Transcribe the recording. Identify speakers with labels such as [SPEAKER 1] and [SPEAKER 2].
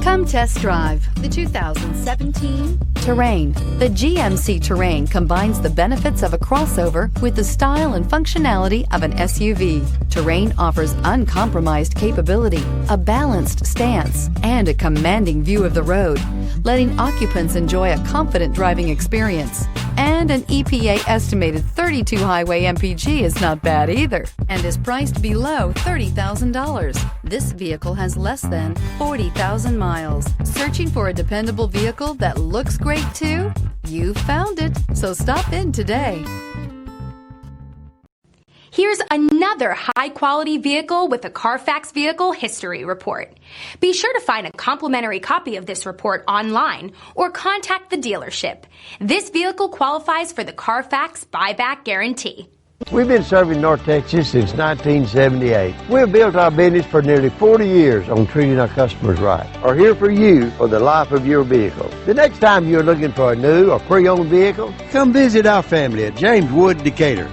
[SPEAKER 1] Come test drive the 2017 Terrain. The GMC Terrain combines the benefits of a crossover with the style and functionality of an SUV. Terrain offers uncompromised capability, a balanced stance, and a commanding view of the road, letting occupants enjoy a confident driving experience. And an EPA estimated 32 highway MPG is not bad either, and is priced below $30,000. This vehicle has less than 40,000 miles. Searching for a dependable vehicle that looks great too? You found it, so stop in today.
[SPEAKER 2] Here's another high-quality vehicle with a Carfax Vehicle History Report. Be sure to find a complimentary copy of this report online or contact the dealership. This vehicle qualifies for the Carfax Buyback Guarantee.
[SPEAKER 3] We've been serving North Texas since 1978. We've built our business for nearly 40 years on treating our customers right. Are here for you for the life of your vehicle. The next time you're looking for a new or pre-owned vehicle, come visit our family at James Wood Decatur.